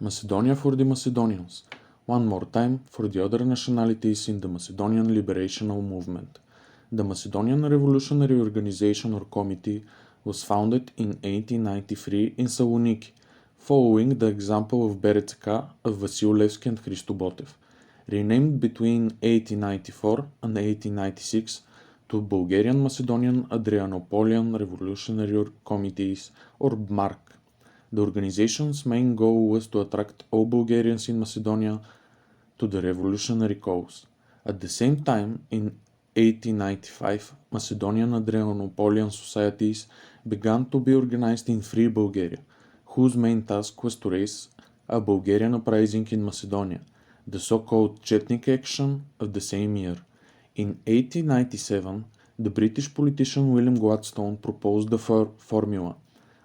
Macedonia for the Macedonians. One more time for the other nationalities in the Macedonian liberational movement. The Macedonian Revolutionary Organization or Committee was founded in 1893 in Saloniki, following the example of BRCK of Vasil Levski and Hristo Botev, renamed between 1894 and 1896 to Bulgarian Macedonian Adrianopolian Revolutionary Committees or BMARC. The organization's main goal was to attract all Bulgarians in Macedonia to the revolutionary cause. At the same time, in 1895, Macedonian Adrianopolian societies began to be organized in Free Bulgaria, whose main task was to raise a Bulgarian uprising in Macedonia, the so-called Chetnik Action of the same year. In 1897, the British politician William Gladstone proposed the formula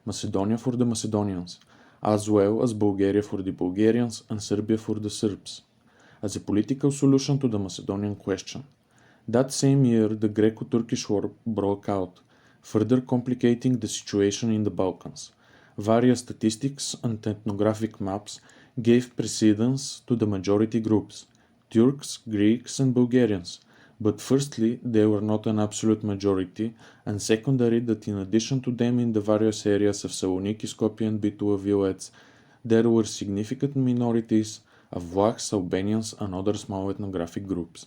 Macedonia for the Macedonians, as well as Bulgaria for the Bulgarians and Serbia for the Serbs, as a political solution to the Macedonian question. That same year, the Greco-Turkish War broke out, further complicating the situation in the Balkans. Various statistics and ethnographic maps gave precedence to the majority groups, Turks, Greeks, and Bulgarians, but firstly, they were not an absolute majority, and secondary, that in addition to them in the various areas of Saloniki, Skopje, and Bitola Vilaets, there were significant minorities of Vlachs, Albanians, and other small ethnographic groups.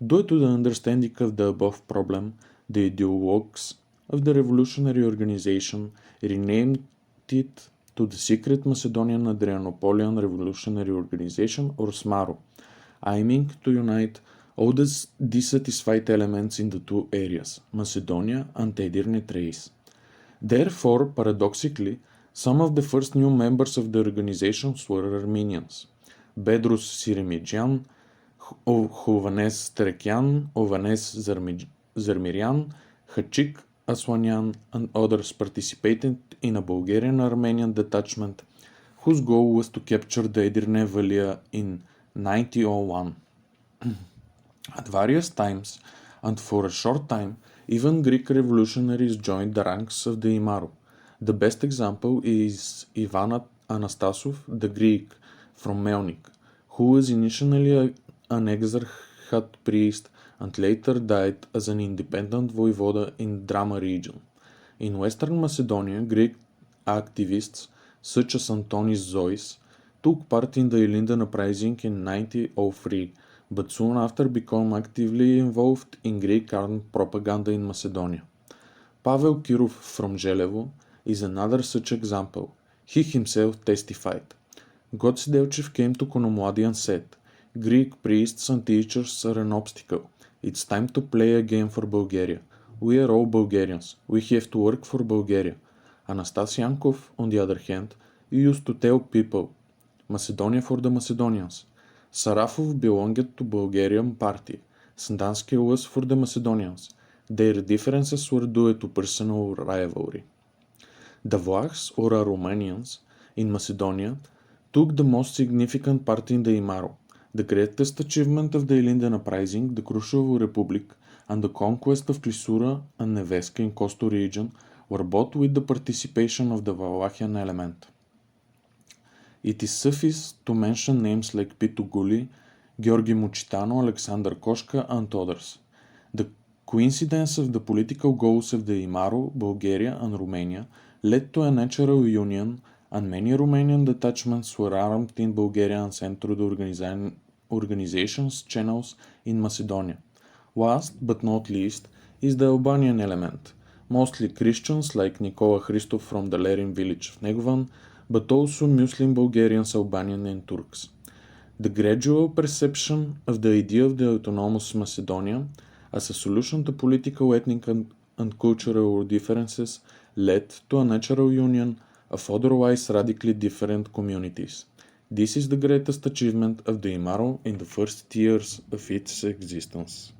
Due to the understanding of the above problem, the ideologues of the revolutionary organization renamed it to the Secret Macedonian Adrianopolian Revolutionary Organization or SMARO, aiming to unite all the dissatisfied elements in the two areas, Macedonia and Edirne Thrace. Therefore, paradoxically, some of the first new members of the organizations were Armenians: Bedrus Siremidjian, Hovanes Terekian, Ovanes Zarmirian, Hachik Aswanian, and others participated in a Bulgarian-Armenian detachment whose goal was to capture the Edirne Valia in 1901. At various times, and for a short time, even Greek revolutionaries joined the ranks of the Imaro. The best example is Ivan Anastasov, the Greek from Melnik, who was initially an exarchat priest and later died as an independent voivoda in Drama region. In Western Macedonia, Greek activists such as Antonis Zois took part in the Ilindan uprising in 1903, but soon after became actively involved in Greek armed propaganda in Macedonia. Pavel Kirov from Zhelevo is another such example. He himself testified. Goce Delchev came to Konomladi and said, "Greek priests and teachers are an obstacle. It's time to play a game for Bulgaria. We are all Bulgarians. We have to work for Bulgaria." Anastas Yankov, on the other hand, used to tell people, "Macedonia for the Macedonians." Sarafov belonged to Bulgarian party. Sandansky was for the Macedonians. Their differences were due to personal rivalry. The Vlachs, or Romanians, in Macedonia took the most significant part in the Imaro. The greatest achievement of the Ilindan uprising, the Kruševo Republic, and the conquest of Klisura and Neveska in Kosto region were both with the participation of the Wallachian element. It is sufficient to mention names like Pitu Guli, Georgi Muchitano, Alexander Koshka, and others. The coincidence of the political goals of the Imaro, Bulgaria, and Romania led to a natural union, and many Romanian detachments were armed in Bulgaria and sent through the organization's channels in Macedonia. Last but not least is the Albanian element, mostly Christians like Nikola Hristov from the Lerin village of Negovan, but also Muslim Bulgarians, Albanian, and Turks. The gradual perception of the idea of the autonomous Macedonia as a solution to political, ethnic, and cultural differences led to a natural union of otherwise radically different communities. This is the greatest achievement of the Imaro in the first years of its existence.